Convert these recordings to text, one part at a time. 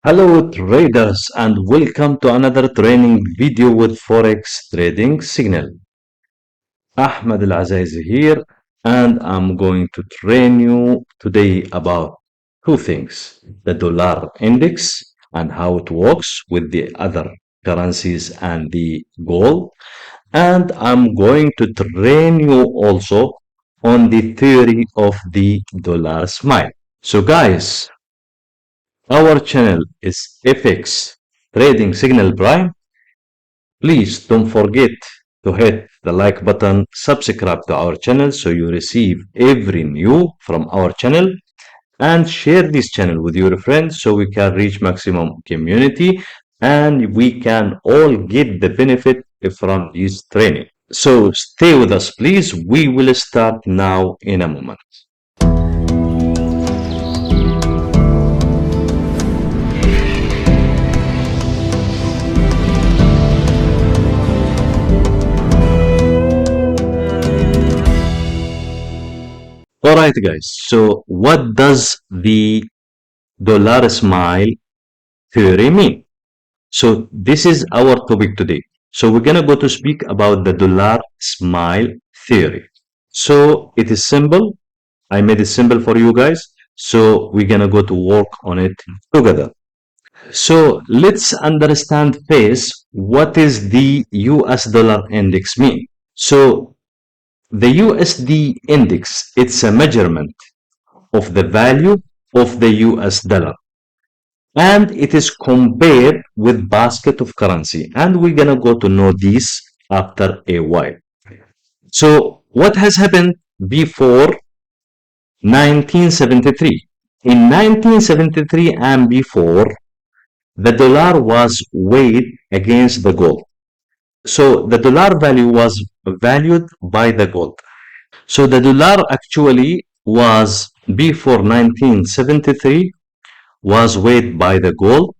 Hello traders and welcome to another training video with Forex Trading Signal. Ahmed Al-Azaizi here and I'm going to train you today about two things. The dollar index and how it works with the other currencies and the gold. And I'm going to train you also on the theory of the dollar smile. So guys, our channel is FX Trading Signal Prime. Please don't forget to hit the like button, subscribe to our channel so you receive every new from our channel, and share this channel with your friends so we can reach maximum community and we can all get the benefit from this training. So stay with us please. We will start now in a moment. All right, guys. So what does the dollar smile theory mean? So this is our topic today. So we're gonna go to speak about the dollar smile theory. So it is simple. I made it simple for you guys. So we're gonna go to work on it together. So let's understand first what is the US dollar index mean. So the USD index, it's a measurement of the value of the US dollar. And it is compared with basket of currency. And we're going to go to know this after a while. So what has happened before 1973? In 1973 and before, the dollar was weighed against the gold. So the dollar value was valued by the gold. So the dollar actually was before 1973 was weighed by the gold,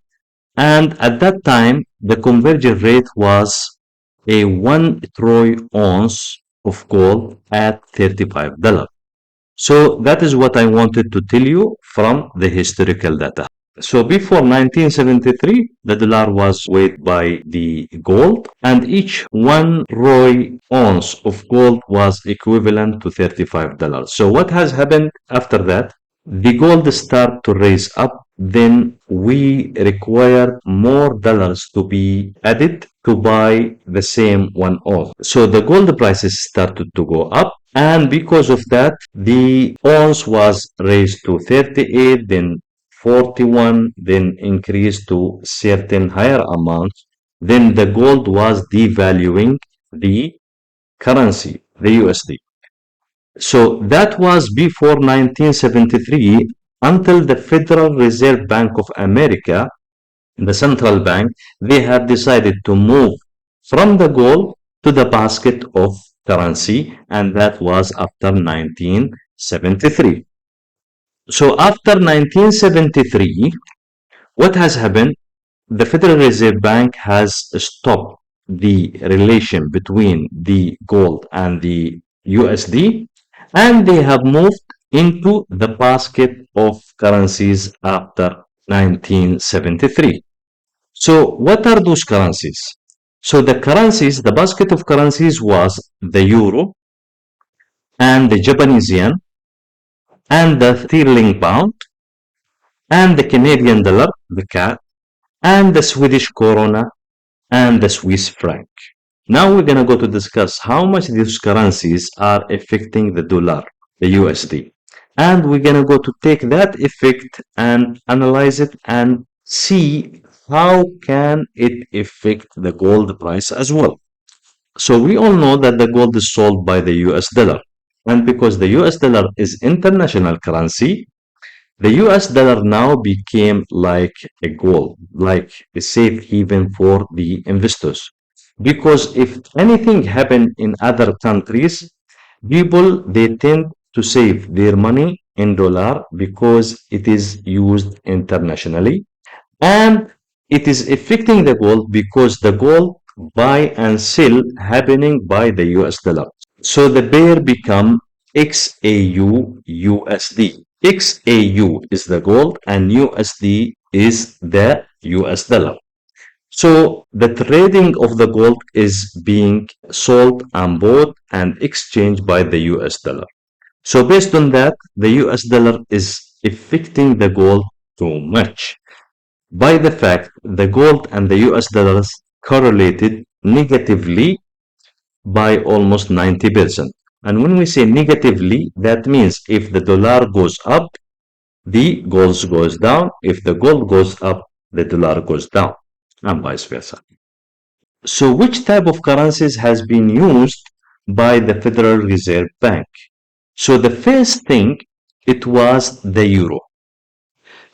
and at that time the conversion rate was a 1 troy ounce of gold at $35. So that is what I wanted to tell you from the historical data. So before 1973, the dollar was weighed by the gold, and each 1 troy ounce of gold was equivalent to $35. So what has happened after that? The gold start to raise up, then we require more dollars to be added to buy the same 1 ounce. So the gold prices started to go up, and because of that, the ounce was raised to 38, then 41, then increased to certain higher amounts. Then the gold was devaluing the currency, the USD. So that was before 1973 until the Federal Reserve Bank of America, the central bank, they have decided to move from the gold to the basket of currency, and that was after 1973. So after 1973, what has happened? The Federal Reserve Bank has stopped the relation between the gold and the USD, and they have moved into the basket of currencies after 1973. So what are those currencies? So the currencies, the basket of currencies was the euro and the Japanese yen and the sterling pound and the Canadian dollar, the CAD, and the Swedish krona and the Swiss franc. Now we're going to go to discuss how much these currencies are affecting the dollar, the USD. And we're going to go to take that effect and analyze it and see how can it affect the gold price as well. So we all know that the gold is sold by the US dollar. And because the US dollar is international currency, the US dollar now became like a gold, like a safe haven for the investors. Because if anything happened in other countries, people they tend to save their money in dollar because it is used internationally, and it is affecting the gold because the gold buy and sell happening by the US dollar. So the pair become XAU USD. XAU is the gold and USD is the US dollar. So the trading of the gold is being sold and bought and exchanged by the US dollar. So based on that, the US dollar is affecting the gold too much. By the fact the gold and the US dollars correlated negatively by almost 90%. And when we say negatively, that means if the dollar goes up, the gold goes down. If the gold goes up, the dollar goes down, and vice versa. So which type of currencies has been used by the Federal Reserve Bank? So the first thing, it was the euro.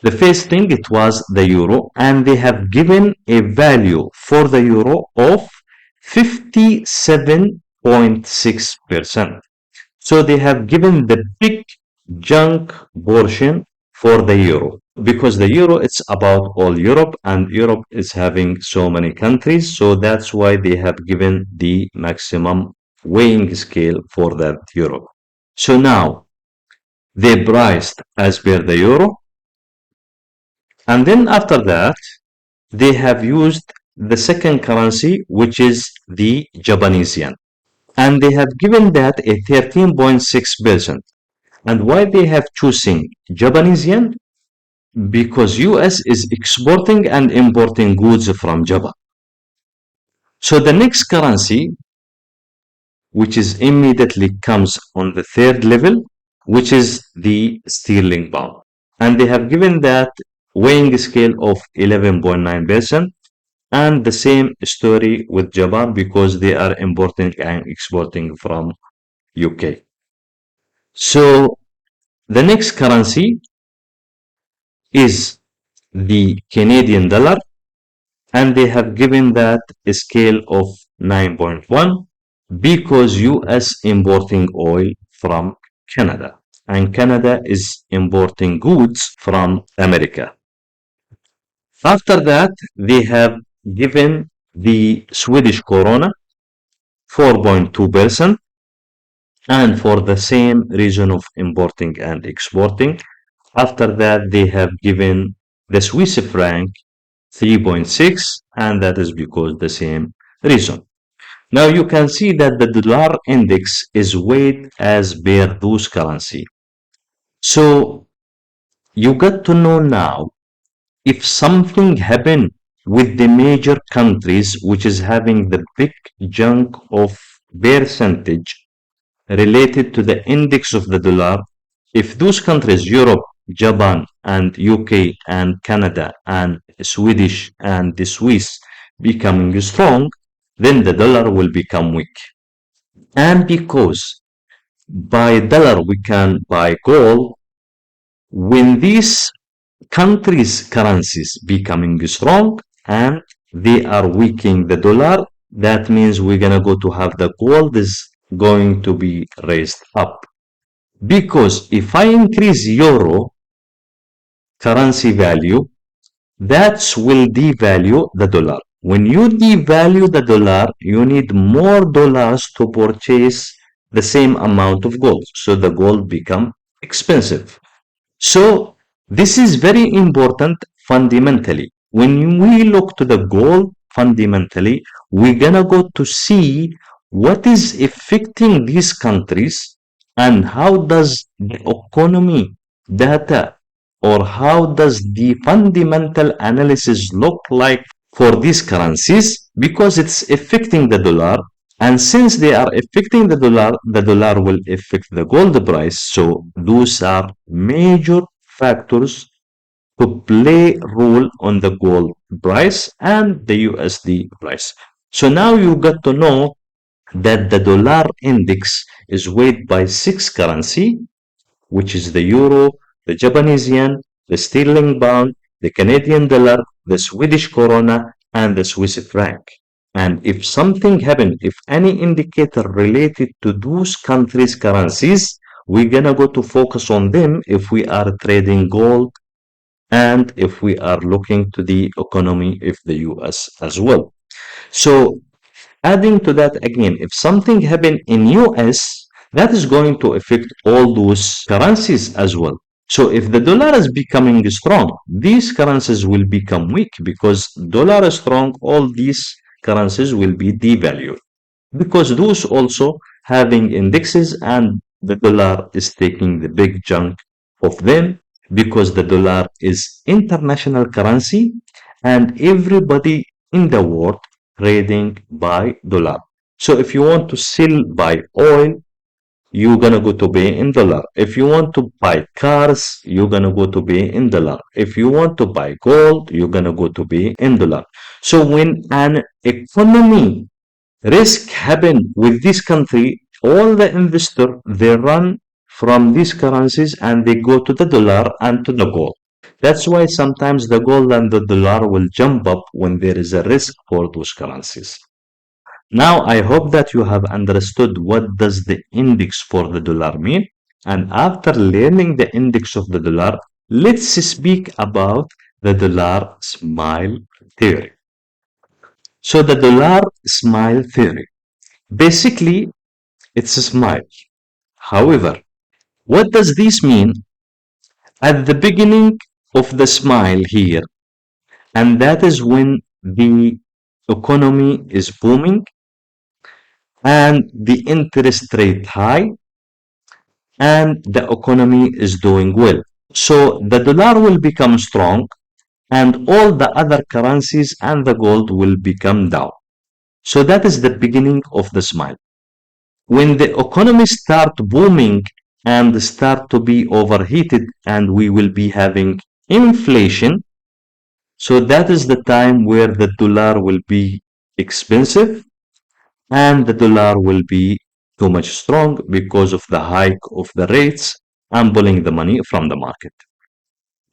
The first thing, it was the euro, and they have given a value for the euro of 57.6%. So they have given the big junk portion for the euro, because the euro, it's about all Europe, and Europe is having so many countries, so that's why they have given the maximum weighing scale for that euro. So now they priced as per the euro, and then after that they have used the second currency, which is the Japanese yen, and they have given that a 13.6%. And why they have chosen Japanese yen? Because US is exporting and importing goods from Japan. So the next currency, which is immediately comes on the third level, which is the sterling pound. And they have given that weighing scale of 11.9%. And the same story with Japan, because they are importing and exporting from UK. So the next currency is the Canadian dollar, and they have given that a scale of 9.1 because US importing oil from Canada, and Canada is importing goods from America. After that, they have given the Swedish krona 4.2%, and for the same reason of importing and exporting. After that, they have given the Swiss franc 3.6, and that is because the same reason. Now you can see that the dollar index is weighed as per those currency. So you got to know now, if something happened with the major countries which is having the big chunk of percentage related to the index of the dollar, if those countries, Europe, Japan, and UK, and Canada, and Swedish, and the Swiss, becoming strong, then the dollar will become weak. And because by dollar we can buy gold, when these countries' currencies becoming strong and they are weakening the dollar, that means we're gonna go to have the gold is going to be raised up. Because if I increase euro currency value, that will devalue the dollar. When you devalue the dollar, you need more dollars to purchase the same amount of gold. So the gold become expensive. So this is very important fundamentally. When we look to the gold fundamentally, we're gonna go to see what is affecting these countries and how does the economy data or how does the fundamental analysis look like for these currencies, because it's affecting the dollar, and since they are affecting the dollar will affect the gold price. So those are major factors to play role on the gold price and the USD price. So now you got to know that the dollar index is weighed by 6 currency, which is the euro, the Japanese yen, the sterling pound, the Canadian dollar, the Swedish krona, and the Swiss franc. And if something happened, if any indicator related to those countries' currencies, we're gonna go to focus on them if we are trading gold and if we are looking to the economy of the US as well. So adding to that again, if something happened in US, that is going to affect all those currencies as well. So if the dollar is becoming strong, these currencies will become weak because dollar is strong, all these currencies will be devalued because those also having indexes and the dollar is taking the big chunk of them because the dollar is international currency and everybody in the world trading by dollar. So if you want to sell by oil, you're gonna go to pay in dollar. If you want to buy cars, you're gonna go to pay in dollar. If you want to buy gold, you're gonna go to pay in dollar. So when an economy risk happen with this country, all the investor they run from these currencies and they go to the dollar and to the gold. That's why sometimes the gold and the dollar will jump up when there is a risk for those currencies. Now, I hope that you have understood what does the index for the dollar mean. And after learning the index of the dollar, let's speak about the dollar smile theory. So the dollar smile theory, basically, it's a smile. However, what does this mean? At the beginning of the smile here, and that is when the economy is booming and the interest rate high and the economy is doing well. So the dollar will become strong and all the other currencies and the gold will become down. So that is the beginning of the smile. When the economy start booming and start to be overheated and we will be having inflation, so that is the time where the dollar will be expensive and the dollar will be too much strong because of the hike of the rates and pulling the money from the market.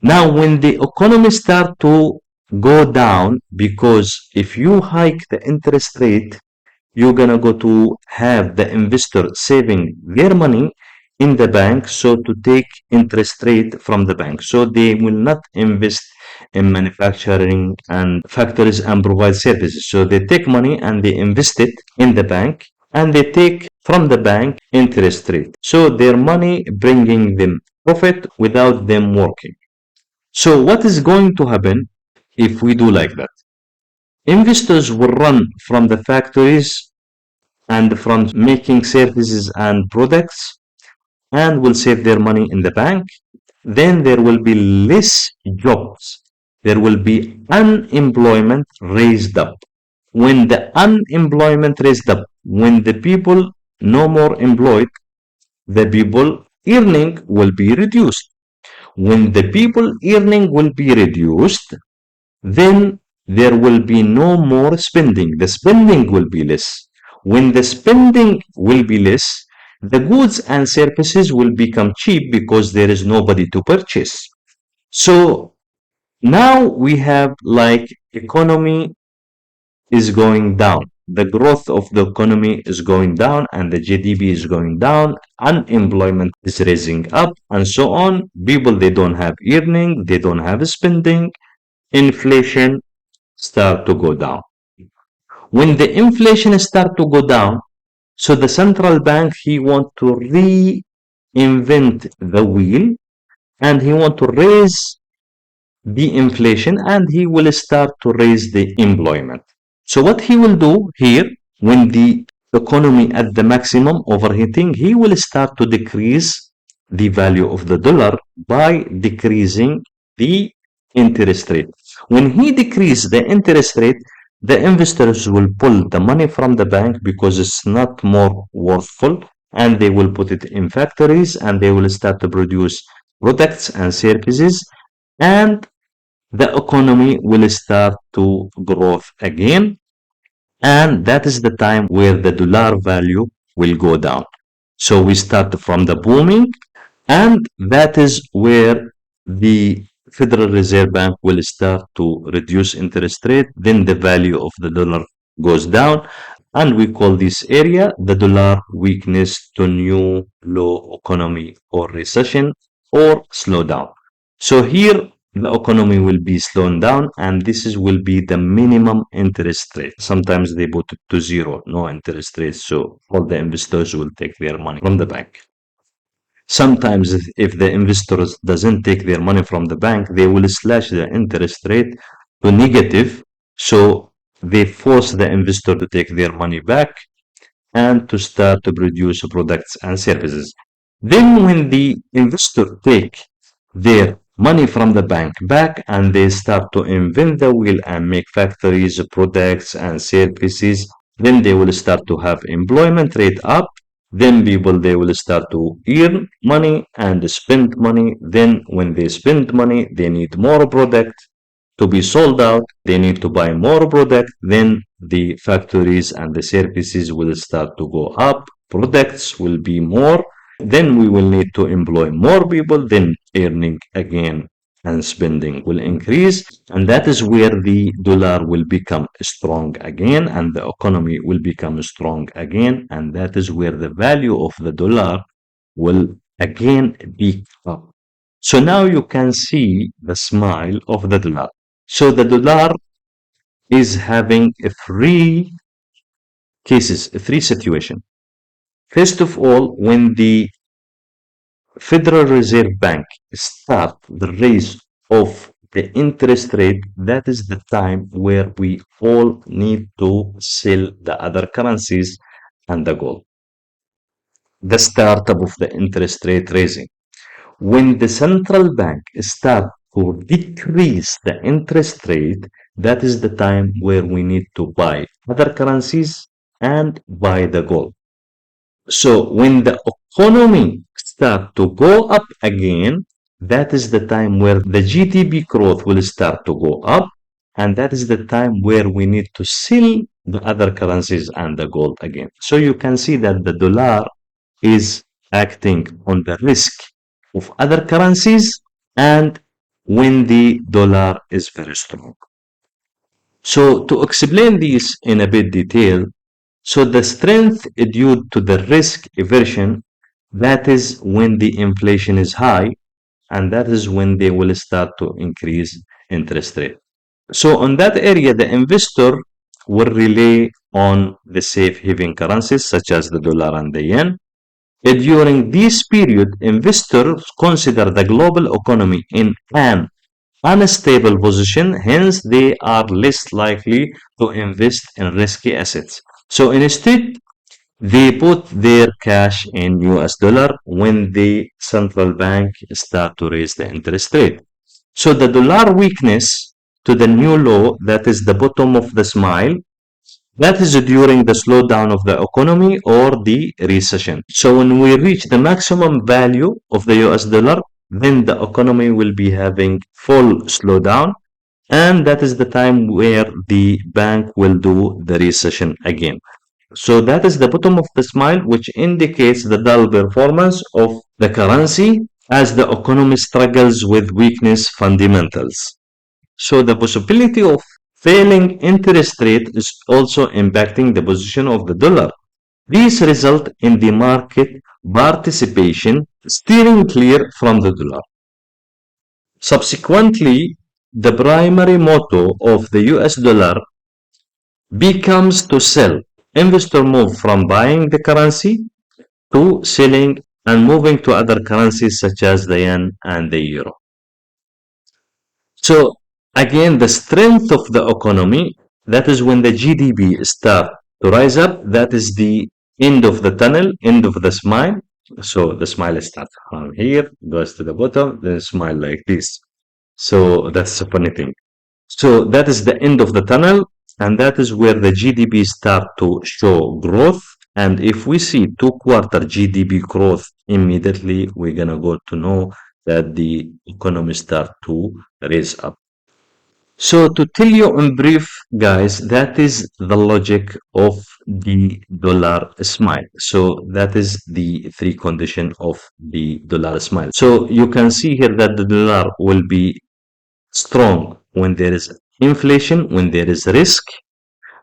Now, when the economy start to go down, because if you hike the interest rate, you're gonna go to have the investor saving their money in the bank, so to take interest rate from the bank. So they will not invest in manufacturing and factories and provide services. So they take money and they invest it in the bank and they take from the bank interest rate. So their money bringing them profit without them working. So what is going to happen if we do like that? Investors will run from the factories and from making services and products and will save their money in the bank. Then there will be less jobs. There will be unemployment raised up. When the unemployment raised up, when the people no more employed, the people earning will be reduced. When the people earning will be reduced, then there will be no more spending. The spending will be less. When the spending will be less, the goods and services will become cheap because there is nobody to purchase. So now we have like economy is going down. The growth of the economy is going down and the GDP is going down. Unemployment is raising up and so on. People, they don't have earning, they don't have spending. Inflation start to go down. When the inflation start to go down, so the central bank, he want to reinvent the wheel and he want to raise the inflation and he will start to raise the employment. So what he will do here, when the economy at the maximum overheating, he will start to decrease the value of the dollar by decreasing the interest rate. When he decrease the interest rate, the investors will pull the money from the bank because it's not more worthful and they will put it in factories and they will start to produce products and services and the economy will start to growth again and that is the time where the dollar value will go down. So we start from the booming and that is where the Federal Reserve Bank will start to reduce interest rate, then the value of the dollar goes down, and we call this area the dollar weakness to new low economy or recession or slowdown. So here the economy will be slowing down and this is will be the minimum interest rate. Sometimes they put it to zero, no interest rate, so all the investors will take their money from the bank. Sometimes if the investors doesn't take their money from the bank, they will slash the interest rate to negative. So they force the investor to take their money back and to start to produce products and services. Then when the investor take their money from the bank back and they start to invent the wheel and make factories, products and services, then they will start to have employment rate up. Then people, they will start to earn money and spend money. Then when they spend money, they need more product to be sold out. They need to buy more product. Then the factories and the services will start to go up. Products will be more. Then we will need to employ more people. Then earning again and spending will increase. And that is where the dollar will become strong again and the economy will become strong again. And that is where the value of the dollar will again be up. So now you can see the smile of the dollar. So the dollar is having three cases, three situations. First of all, when the Federal Reserve Bank start the raise of the interest rate, that is the time where we all need to sell the other currencies and the gold. The startup of the interest rate raising. When the central bank start to decrease the interest rate, that is the time where we need to buy other currencies and buy the gold. So when the economy start to go up again, that is the time where the GDP growth will start to go up, and that is the time where we need to sell the other currencies and the gold again. So you can see that the dollar is acting on the risk of other currencies and when the dollar is very strong. So to explain this in a bit detail, so the strength due to the risk aversion, that is when the inflation is high and that is when they will start to increase interest rate. So on that area, the investor will rely on the safe haven currencies such as the dollar and the yen. During this period, investors consider the global economy in an unstable position, hence they are less likely to invest in risky assets. So instead, they put their cash in US dollar when the central bank start to raise the interest rate. So the dollar weakness to the new low, that is the bottom of the smile, that is during the slowdown of the economy or the recession. So when we reach the maximum value of the US dollar, then the economy will be having full slowdown. And that is the time where the bank will do the recession again. So that is the bottom of the smile, which indicates the dull performance of the currency as the economy struggles with weakness fundamentals. So the possibility of failing interest rate is also impacting the position of the dollar. These result in the market participation steering clear from the dollar. Subsequently, the primary motto of the US dollar becomes to sell. Investors move from buying the currency to selling and moving to other currencies such as the yen and the euro. So again, the strength of the economy, that is when the GDP start to rise up, that is the end of the tunnel, end of the smile. So the smile starts from here, goes to the bottom, then smile like this. So that's a funny thing. So that is the end of the tunnel, and that is where the GDP start to show growth. And if we see 2-quarter GDP growth immediately, we're gonna go to know that the economy start to raise up. So to tell you in brief, guys, that is the logic of the dollar smile. So that is the three condition of the dollar smile. So you can see here that the dollar will be strong when there is inflation, when there is risk,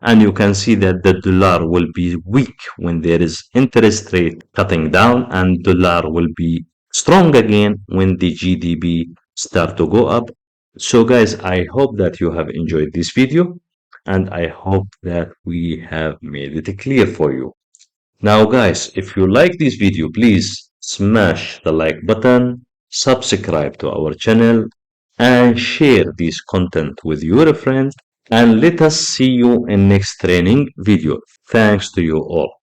and you can see that the dollar will be weak when there is interest rate cutting down, and dollar will be strong again when the GDP start to go up. So guys, I hope that you have enjoyed this video and I hope that we have made it clear for you. Now guys, if you like this video, please Smash the like button, subscribe to our channel, and share this content with your friends. And let us see you in next training video. Thanks to you all.